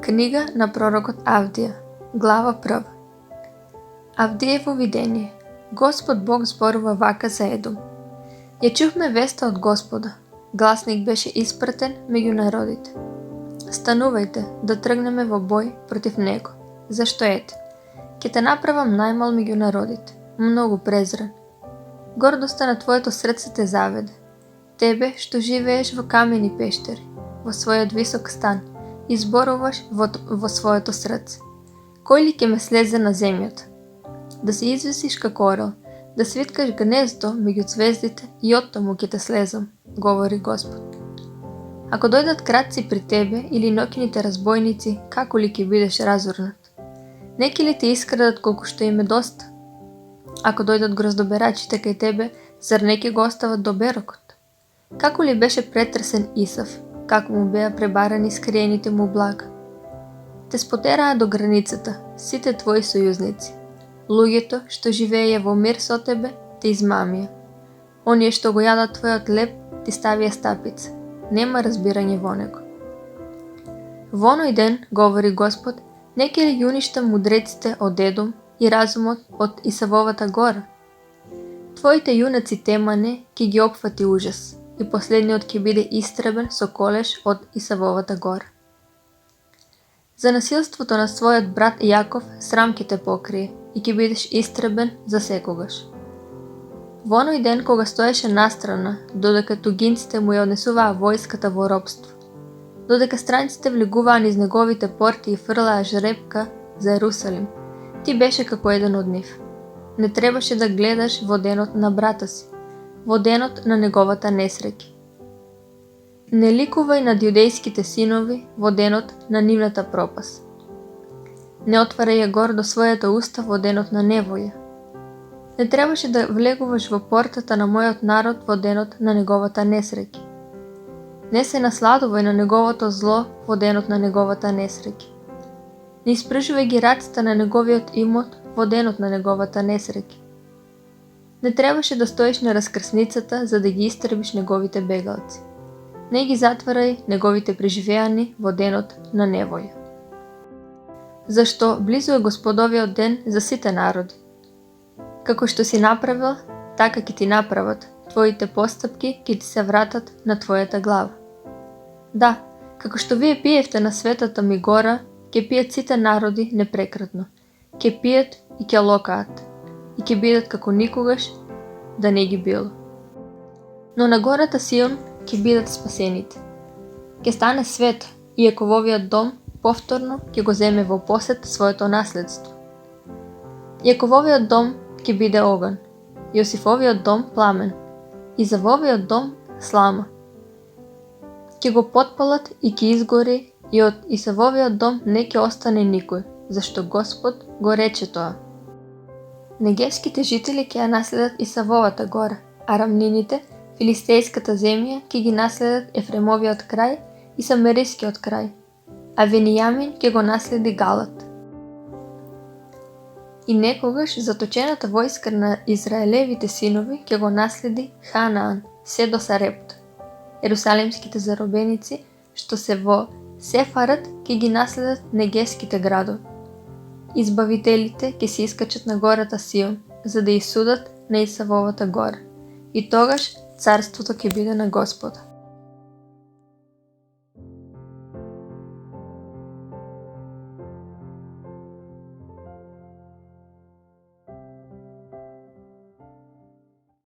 Книга на пророкот Авдија, глава 1. Авдиево видение. Господ Бог зборува вака за Едом. Ја чухме веста од Господа. Гласник беше испратен меѓу народите. Станувајте да тргнеме во бој против него. Зашто ете? Ќе те направам најмал меѓу народите, многу презрен. Гордоста на твоето срце те заведе. Тебе што живееш во камени пештери, во својот висок стан, и зборуваш во своето срце. Кој ли ќе ме слезе на земјата? Да се извисиш како орел, да свиткаш гнездо меѓу звездите и оттаму ќе те слезам, говори Господ. Ако дојдат крадци при тебе или ноќните разбойници, како ли ќе бидеш разурнат? Не ќе ли те искрадат колку што им е доста? Ако дојдат гроздоберачите кај тебе, зар не ќе го остават до берокот? Како ли беше претресен Исав, како му беа пребарани скриените му блага? Те спотераа до границата, сите твои сојузници. Луѓето што живееја во мир со тебе, те измамија. Оние што го јадат твојот леб, ти ставија стапица. Нема разбирање во него. Во оној ден, говори Господ, не ќе ли ги уништам мудреците од Едом и разумот од Исавовата гора? Твоите јунаци Темане ќе ги опфати ужас, и последниот ќе биде истребен со колеш од Исавовата гора. За насилството на својот брат Јаков срам ќе те покрие и ќе бидеш истребен за секогаш. Во оној ден кога стоеше настрана, додека тугинците му ја однесуваа војската во робство, додека странците влегуваа низ неговите порти и фрлаа жребка за Ерусалим, ти беше како еден од нив. Не требаше да гледаш во денот на брата си, во денот на неговата несреќа. Не ликувај над јудејските синови во денот на нивната пропас. Не отварај ја гордо својата уста во денот на невоја. Не требаше да влегуваш во портата на мојот народ во денот на неговата несреќа. Не се насладувај на неговото зло во денот на неговата несреќа. Не испржувај ги раците на неговиот имот во денот на неговата несреќа. Не требаше да стоиш на раскрсницата за да ги истребиш неговите бегалци. Не ги затварај неговите преживеани во денот на невоја. Зашто близу е Господовиот ден за сите народи. Како што си направил, така ќе ти направат, твоите постапки ќе ти се вратат на твојата глава. Да, како што вие пиевте на светата ми гора, ќе пият сите народи непрекратно. Ќе пият и ќе локаат, и ќе бидат како никогаш да не ги било. Но на гората Сион ќе бидат спасените. Ќе стане свет и Јакововиот дом повторно ќе го земе во посет своето наследство. Јакововиот дом ќе биде оган, Јосифовиот дом пламен, Изавовиот дом слама. Ќе го потпалат и ќе изгори, и од Исавовиот дом не ќе остане никој, зашто Господ го рече тоа. Негевските жители ќе ја наследат Исавовата гора, а рамнините, филистејската земја, ќе ги наследат Ефремовиот крај и Самерискиот крај, а Венијамин ќе го наследи Галат. И некогаш заточената војска на Израелевите синови ќе го наследи Ханаан, се до Сарепта. Ерусалимските заробеници, што се во Сефарат, ќе ги наследат негеските градови. Избавителите ќе се искачат на гората Сион, за да ја судат на Исавовата гора. И тогаш царството ќе биде на Господа.